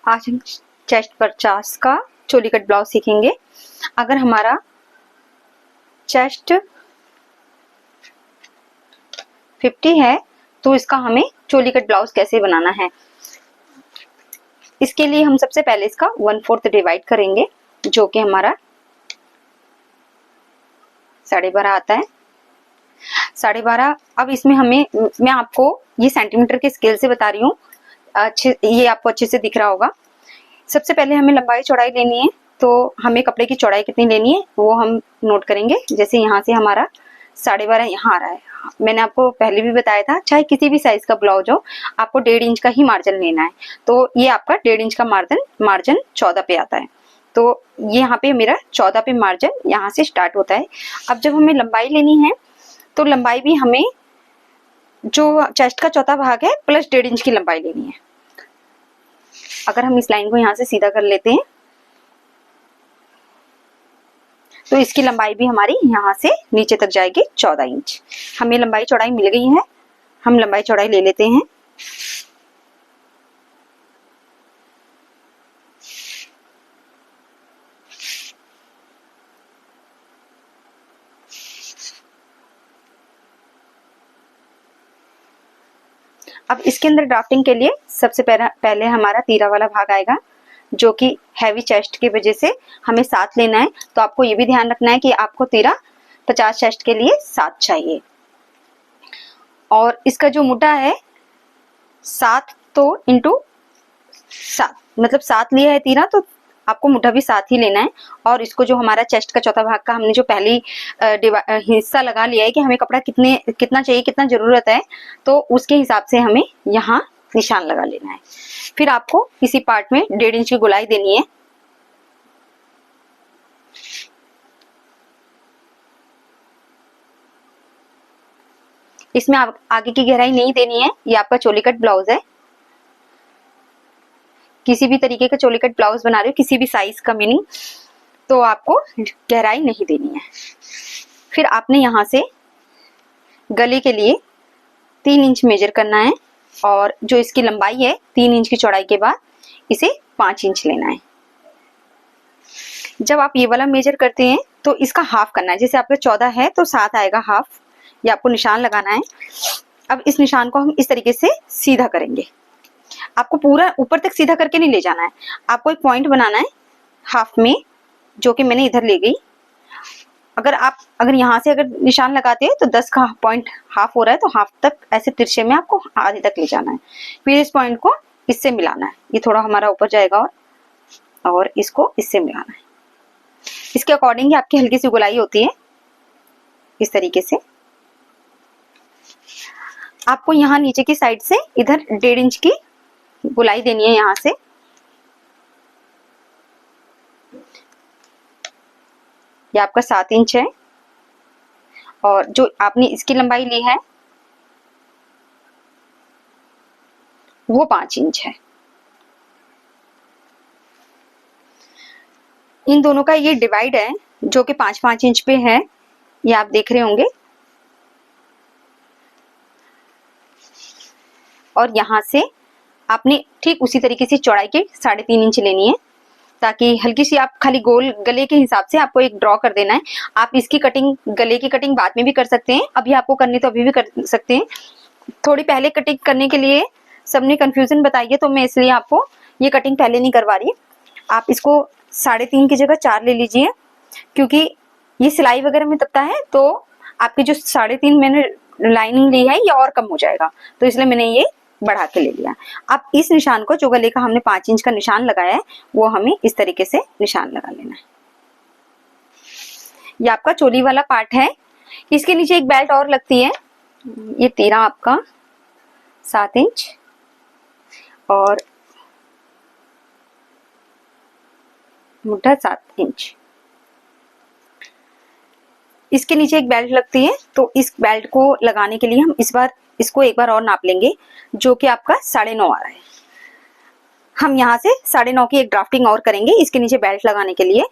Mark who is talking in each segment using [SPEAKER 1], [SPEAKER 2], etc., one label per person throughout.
[SPEAKER 1] आज हम चेस्ट 50 का चोली कट ब्लाउज सीखेंगे। अगर हमारा चेस्ट 50 है तो इसका हमें चोली कट ब्लाउज कैसे बनाना है, इसके लिए हम सबसे पहले इसका 1/4 डिवाइड करेंगे, जो कि हमारा 12.5 आता है। 12.5। अब इसमें मैं आपको ये सेंटीमीटर के स्केल से बता रही हूँ, ये आपको अच्छे से दिख रहा होगा। सबसे पहले हमें लंबाई चौड़ाई लेनी है, तो हमें कपड़े की चौड़ाई कितनी लेनी है वो हम नोट करेंगे। जैसे यहाँ से हमारा 12.5 यहाँ आ रहा है। मैंने आपको पहले भी बताया था, चाहे किसी भी साइज का ब्लाउज हो, आपको 1.5 इंच का ही मार्जिन लेना है। तो ये आपका 1.5 इंच का मार्जिन 14 पे आता है। तो ये यहाँ पे मेरा 14 पे मार्जिन यहाँ से स्टार्ट होता है। अब जब हमें लंबाई लेनी है तो लंबाई भी हमें जो चेस्ट का चौथा भाग है प्लस 1.5 इंच की लंबाई लेनी है। अगर हम इस लाइन को यहाँ से सीधा कर लेते हैं तो इसकी लंबाई भी हमारी यहाँ से नीचे तक जाएगी 14 इंच। हमें लंबाई चौड़ाई मिल गई है, हम लंबाई चौड़ाई ले लेते हैं। अब इसके अंदर ड्राफ्टिंग के लिए सबसे पहले हमारा तीरा वाला भाग आएगा, जो कि हैवी चेस्ट की वजह से हमें 7 लेना है। तो आपको ये भी ध्यान रखना है कि आपको तीरा 50 चेस्ट के लिए 7 चाहिए। और इसका जो मुड्ढा है 7 तो इंटू 7, मतलब 7 लिया है तीरा, तो आपको मुड्ढा भी 7 ही लेना है। और इसको जो हमारा चेस्ट का चौथा भाग का हमने जो पहली हिस्सा लगा लिया है कि हमें कपड़ा कितना चाहिए, कितना जरूरत है, तो उसके हिसाब से हमें यहाँ निशान लगा लेना है। फिर आपको किसी पार्ट में 1.5 इंच की गोलाई देनी है। इसमें आगे की गहराई नहीं देनी है, ये आपका चोली कट ब्लाउज है। किसी भी तरीके का चोली कट ब्लाउज बना रहे हो, किसी भी साइज का मीनिंग, तो आपको गहराई नहीं देनी है। फिर आपने यहाँ से गले के लिए 3 इंच मेजर करना है, और जो इसकी लंबाई है 3 इंच की चौड़ाई के बाद इसे 5 इंच लेना है। जब आप ये वाला मेजर करते हैं तो इसका हाफ करना है। जैसे आपका 14 है तो 7 आएगा हाफ, ये आपको निशान लगाना है। अब इस निशान को हम इस तरीके से सीधा करेंगे। आपको पूरा ऊपर तक सीधा करके नहीं ले जाना है, आपको एक पॉइंट बनाना है हाफ में, जो कि मैंने इधर ले गई। अगर यहाँ से अगर निशान लगाते हैं तो 10 का पॉइंट हाफ हो रहा है, तो हाफ तक ऐसे तिरछे में आपको आधे तक ले जाना है। फिर इस पॉइंट को इससे मिलाना है, ये थोड़ा हमारा ऊपर जाएगा और इसको इससे मिलाना है। इसके अकॉर्डिंग आपकी हल्की सी गोलाई होती है। इस तरीके से आपको यहाँ नीचे की साइड से इधर 1.5 इंच की गोलाई देनी है। यहाँ से ये आपका 7 इंच है, और जो आपने इसकी लंबाई ली है वो 5 इंच है। इन दोनों का ये डिवाइड है जो कि 5-5 इंच पे है, ये आप देख रहे होंगे। और यहाँ से आपने ठीक उसी तरीके से चौड़ाई के 3.5 इंच लेनी है, ताकि हल्की सी आप खाली गोल गले के हिसाब से आपको एक ड्रॉ कर देना है। आप इसकी कटिंग, गले की कटिंग बाद में भी कर सकते हैं, अभी आपको करनी तो अभी भी कर सकते हैं। थोड़ी पहले कटिंग करने के लिए सबने कंफ्यूजन बताई है, तो मैं इसलिए आपको ये कटिंग पहले नहीं करवा रही। आप इसको 3.5 की जगह 4 ले लीजिए, क्योंकि ये सिलाई वगैरह में दबता है, तो आपकी जो 3.5 मैंने लाइनिंग ली है ये और कम हो जाएगा, तो इसलिए मैंने ये बढ़ा के ले लिया। अब इस निशान को, जो गले का हमने 5 इंच का निशान लगाया है, वो हमें इस तरीके से निशान लगा लेना है। ये आपका चोली वाला पार्ट है। इसके नीचे एक बेल्ट और लगती है, ये तीरा आपका 7 इंच और मुड्ढा 7 इंच। इसके नीचे एक बेल्ट लगती है, तो इस बेल्ट को लगाने के लिए हम इसको एक बार और नाप लेंगे, जो कि आपका 9.5 आ रहा है। हम यहाँ से 9.5 की एक ड्राफ्टिंग और करेंगे इसके नीचे बेल्ट लगाने के लिए।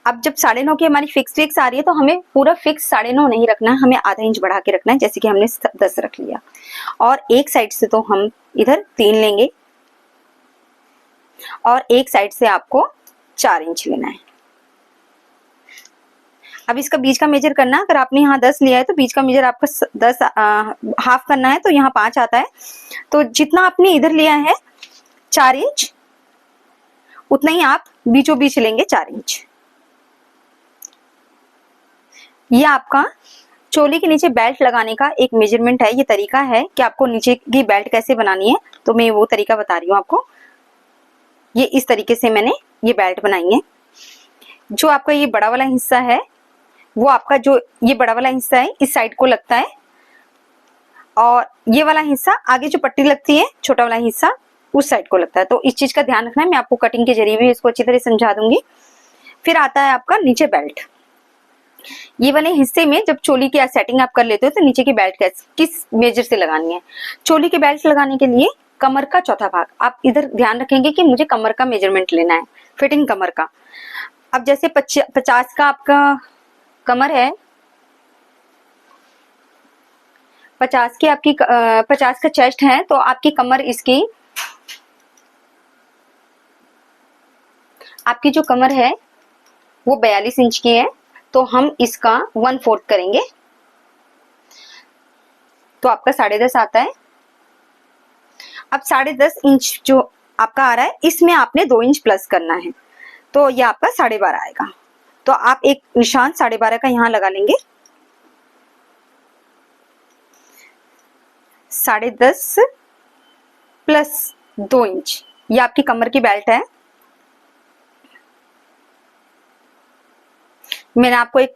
[SPEAKER 1] अब जब 9.5 की हमारी फिक्स आ रही है, तो हमें पूरा फिक्स 9.5 नहीं रखना है, हमें आधा इंच बढ़ा के रखना है, जैसे कि हमने 10 रख लिया। और एक साइड से तो हम इधर 3 लेंगे, और एक साइड से आपको 4 इंच लेना है। अब इसका बीच का मेजर करना, अगर आपने यहाँ 10 लिया है तो बीच का मेजर आपका 10 हाफ करना है, तो यहाँ 5 आता है। तो जितना आपने इधर लिया है 4 इंच, उतना ही आप बीचों बीच लेंगे 4 इंच। ये आपका चोली के नीचे बेल्ट लगाने का एक मेजरमेंट है, ये तरीका है कि आपको नीचे की बेल्ट कैसे बनानी है। तो मैं वो तरीका बता रही हूँ आपको। ये इस तरीके से मैंने ये बेल्ट बनाई है। जो आपका ये बड़ा वाला हिस्सा है, वो आपका जो ये बड़ा वाला हिस्सा है इस साइड को लगता है, और ये वाला हिस्सा आगे जो पट्टी लगती है छोटा वाला हिस्सा उस साइड को लगता है। तो इस चीज का ध्यान रखना है, मैं आपको कटिंग के जरिए भी इसको अच्छी तरह समझा दूंगी। फिर आता है आपका नीचे बेल्ट। ये वाले हिस्से में जब चोली की सेटिंग आप कर लेते हो तो नीचे की बेल्ट किस मेजर से लगानी है। चोली की बेल्ट लगाने के लिए कमर का चौथा भाग आप इधर ध्यान रखेंगे कि मुझे कमर का मेजरमेंट लेना है, फिटिंग कमर का। अब जैसे 50 का आपका कमर है, 50 की आपकी 50 का चेस्ट है, तो आपकी कमर इसकी, आपकी जो कमर है वो 42 इंच की है, तो हम इसका 1/4 करेंगे, तो आपका 10.5 आता है। अब 10.5 इंच जो आपका आ रहा है, इसमें आपने 2 इंच प्लस करना है, तो ये आपका 12.5 आएगा। तो आप एक निशान 12.5 का यहाँ लगा लेंगे। 10.5 प्लस 2 इंच, ये आपकी कमर की बेल्ट है। मैंने आपको एक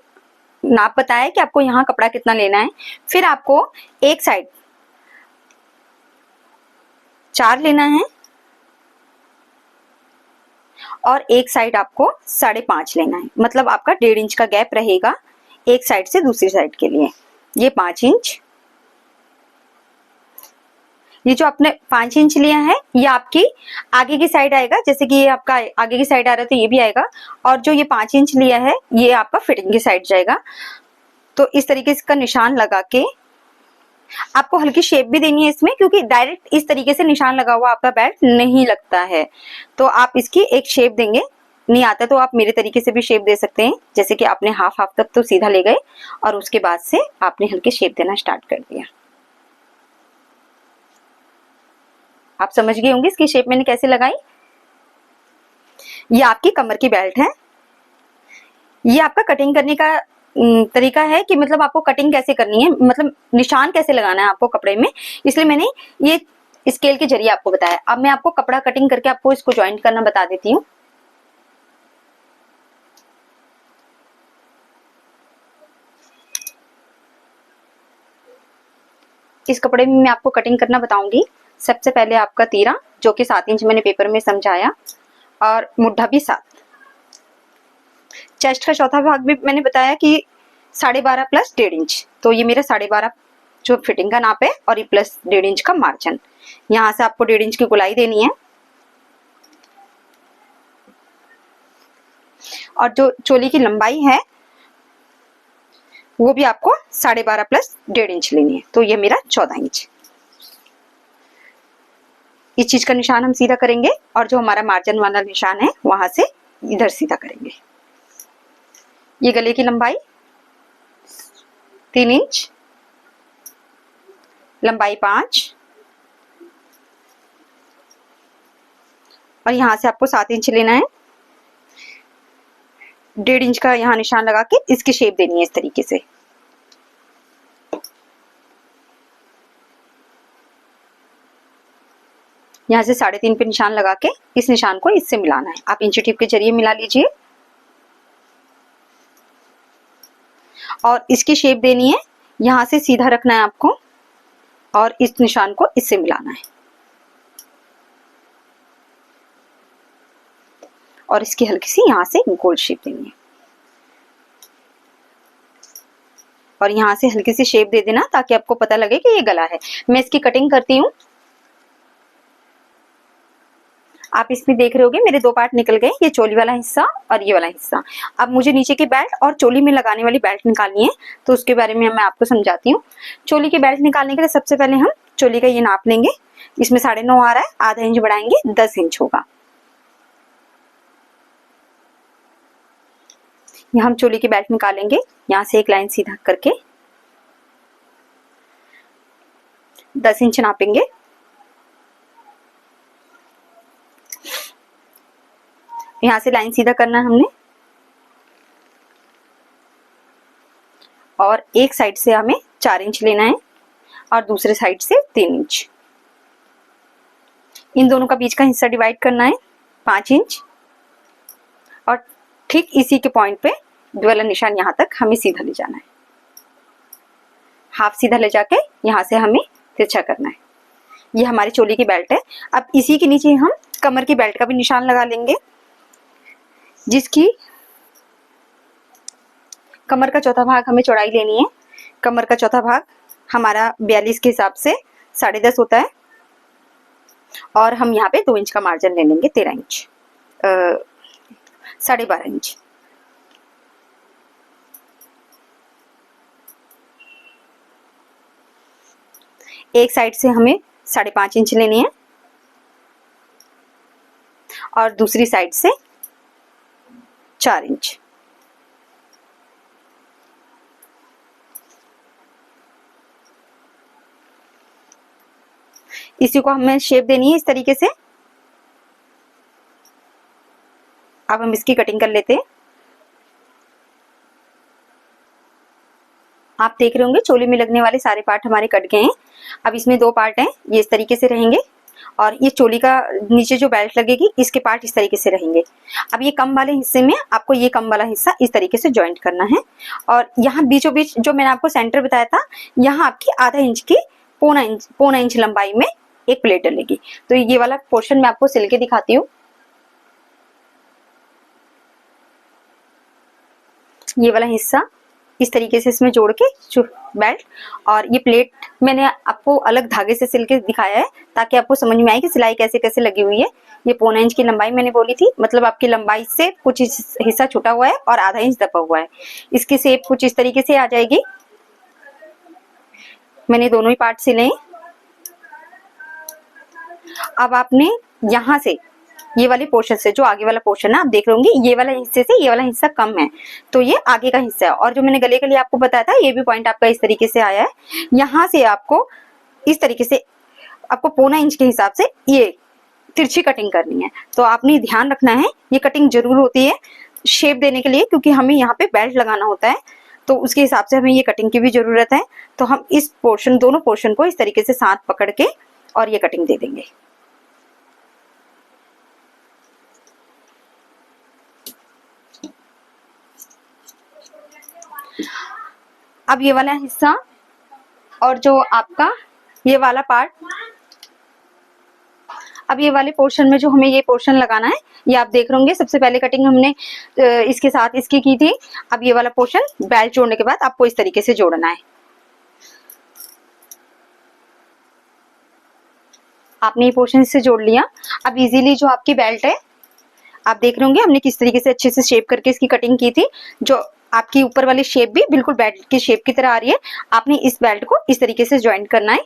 [SPEAKER 1] नाप बताया कि आपको यहाँ कपड़ा कितना लेना है। फिर आपको एक साइड 4 लेना है और एक साइड आपको 5.5 लेना है। मतलब आपका 1.5 इंच का गैप रहेगा एक साइड से दूसरी साइड के लिए। ये 5 इंच, ये जो आपने 5 इंच लिया है ये आपकी आगे की साइड आएगा। जैसे कि ये आपका आगे की साइड आ रहा है तो ये भी आएगा, और जो ये 5 इंच लिया है ये आपका फिटिंग की साइड जाएगा। तो इस तरीके से का निशान लगा के आपको हल्की शेप भी देनी है इसमें, क्योंकि डायरेक्ट इस तरीके से निशान लगा हुआ आपका बेल्ट नहीं लगता है। तो आप इसकी एक शेप देंगे, नहीं आता तो आप मेरे तरीके से भी शेप दे सकते हैं। जैसे कि आपने हाफ तक तो सीधा ले गए और उसके बाद से आपने हल्की शेप देना स्टार्ट कर दिया। आप समझ गए होंगे इसकी शेप मैंने कैसे लगाई। ये आपकी कमर की बेल्ट है। ये आपका कटिंग करने का तरीका है कि मतलब आपको कटिंग कैसे करनी है, मतलब निशान कैसे लगाना है आपको कपड़े में, इसलिए मैंने ये स्केल के जरिए आपको बताया। अब मैं आपको कपड़ा कटिंग करके आपको इसको ज्वाइंट करना बता देती हूँ। इस कपड़े में मैं आपको कटिंग करना बताऊंगी। सबसे पहले आपका तीरा जो कि 7 इंच मैंने पेपर में समझाया, और मुड्ढा भी 7। चेस्ट का चौथा भाग भी मैंने बताया कि 12.5 प्लस 1.5 इंच, तो ये मेरा 12.5 जो फिटिंग का नाप है, और ये प्लस 1.5 इंच का मार्जिन। यहाँ से आपको 1.5 इंच की गोलाई देनी है, और जो चोली की लंबाई है वो भी आपको 12.5 प्लस 1.5 इंच लेनी है, तो ये मेरा 14 इंच। इस चीज का निशान हम सीधा करेंगे, और जो हमारा मार्जिन वाला निशान है वहां से इधर सीधा करेंगे। ये गले की लंबाई 3 इंच, लंबाई 5, और यहां से आपको 7 इंच लेना है। 1.5 इंच का यहाँ निशान लगा के इसकी शेप देनी है इस तरीके से। यहाँ से 3.5 पे निशान लगा के इस निशान को इससे मिलाना है। आप इंची टिप के जरिए मिला लीजिए, और इसकी शेप देनी है। यहाँ से सीधा रखना है आपको, और इस निशान को इससे मिलाना है, और इसकी हल्की सी यहाँ से गोल शेप देनी है, और यहाँ से हल्की सी शेप दे देना ताकि आपको पता लगे कि ये गला है। मैं इसकी कटिंग करती हूँ। आप इसमें देख रहे होगे मेरे 2 पार्ट निकल गए, ये चोली वाला हिस्सा और ये वाला हिस्सा। अब मुझे नीचे की बेल्ट और चोली में लगाने वाली बेल्ट निकालनी है, तो उसके बारे में मैं आपको समझाती हूँ। चोली की बेल्ट निकालने के लिए सबसे पहले हम चोली का ये नाप लेंगे। इसमें 9.5 आ रहा है, आधा इंच बढ़ाएंगे 10 इंच होगा। यहाँ हम चोली की बेल्ट निकालेंगे, यहाँ से एक लाइन सीधा करके 10 इंच नापेंगे। यहाँ से लाइन सीधा करना है हमने, और एक साइड से हमें 4 इंच लेना है और दूसरे साइड से 3 इंच। इन दोनों का बीच का हिस्सा डिवाइड करना है 5 इंच, और ठीक इसी के पॉइंट पे वाला निशान यहाँ तक हमें सीधा ले जाना है। हाफ सीधा ले जाके यहाँ से हमें तिरछा करना है। ये हमारी चोली की बेल्ट है। अब इसी के नीचे हम कमर की बेल्ट का भी निशान लगा लेंगे, जिसकी कमर का चौथा भाग हमें चौड़ाई लेनी है। कमर का चौथा भाग हमारा 42 के हिसाब से 10.5 होता है, और हम यहाँ पे 2 इंच का मार्जिन ले लेंगे, 13 इंच 12.5 इंच। एक साइड से हमें 5.5 इंच लेनी है और दूसरी साइड से 4 इंच। इसी को हमें शेप देनी है इस तरीके से। अब हम इसकी कटिंग कर लेते हैं। आप देख रहे होंगे चोली में लगने वाले सारे पार्ट हमारे कट गए हैं। अब इसमें 2 पार्ट हैं, ये इस तरीके से रहेंगे, और ये चोली का नीचे जो बेल्ट लगेगी इसके पार्ट इस तरीके से रहेंगे। अब ये कम वाले हिस्से में आपको ये कम वाला हिस्सा इस तरीके से ज्वाइंट करना है, और यहाँ बीचों बीच जो मैंने आपको सेंटर बताया था, यहाँ आपकी आधा इंच की पौना इंच लंबाई में एक प्लेट डलेगी। तो ये वाला पोर्शन मैं आपको सिल के दिखाती हूँ। ये वाला हिस्सा इस तरीके से इसमें जोड़ के बेल्ट, और ये प्लेट मैंने आपको अलग धागे से सिल के दिखाया है ताकि आपको समझ में आए कि सिलाई कैसे कैसे लगी हुई है। ये पौना इंच की लंबाई मैंने बोली थी, मतलब आपकी लंबाई से कुछ हिस्सा छुटा हुआ है और आधा इंच दबा हुआ है। इसकी शेप कुछ इस तरीके से आ जाएगी। मैंने दोनों ही पार्ट सिले। अब आपने यहाँ से ये वाले पोर्शन से, जो आगे वाला पोर्शन है, आप देख रहे होंगे ये वाला हिस्से से ये वाला हिस्सा कम है, तो ये आगे का हिस्सा है। और जो मैंने गले के लिए आपको बताया था, ये भी पॉइंट आपका इस तरीके से आया है। यहाँ से आपको इस तरीके से आपको पौना इंच के हिसाब से ये तिरछी कटिंग करनी है। तो आपने ध्यान रखना है, ये कटिंग जरूर होती है शेप देने के लिए, क्योंकि हमें यहाँ पे बेल्ट लगाना होता है, तो उसके हिसाब से हमें ये कटिंग की भी जरूरत है। तो हम इस पोर्शन, दोनों पोर्शन को इस तरीके से साथ पकड़ के और ये कटिंग दे देंगे। अब ये वाला हिस्सा और जो आपका ये वाला पार्ट, अब ये वाले पोर्शन में जो हमें ये पोर्शन लगाना है, ये आप देख रहे होंगे सबसे पहले कटिंग हमने इसके साथ इसकी की थी। अब ये वाला पोर्शन बेल्ट जोड़ने के बाद आपको इस तरीके से जोड़ना है। आपने ये पोर्शन इससे जोड़ लिया। अब इजीली जो आपकी बेल्ट है, आप देख रहे होंगे हमने किस तरीके से अच्छे से शेप करके इसकी कटिंग की थी। जो आपकी ऊपर वाली शेप भी बिल्कुल बेल्ट की शेप की तरह आ रही है। आपने इस बेल्ट को इस तरीके से ज्वाइंट करना है।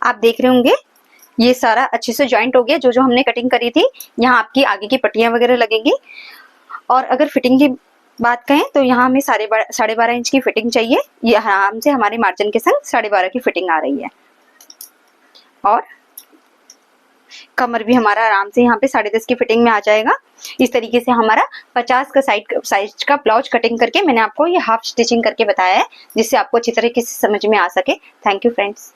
[SPEAKER 1] आप देख रहे होंगे ये सारा अच्छे से ज्वाइंट हो गया। जो जो हमने कटिंग करी थी, यहाँ आपकी आगे की पट्टियां वगैरह लगेंगी। और अगर फिटिंग की बात कहें तो यहाँ हमें 12.5 इंच की फिटिंग चाहिए। ये आराम से हमारे मार्जिन के संग 12.5 की फिटिंग आ रही है। और कमर भी हमारा आराम से यहाँ पे 10.5 की फिटिंग में आ जाएगा। इस तरीके से हमारा 50 का साइज का ब्लाउज कटिंग करके मैंने आपको ये हाफ स्टिचिंग करके बताया है, जिससे आपको अच्छी तरीके से समझ में आ सके। Thank you friends.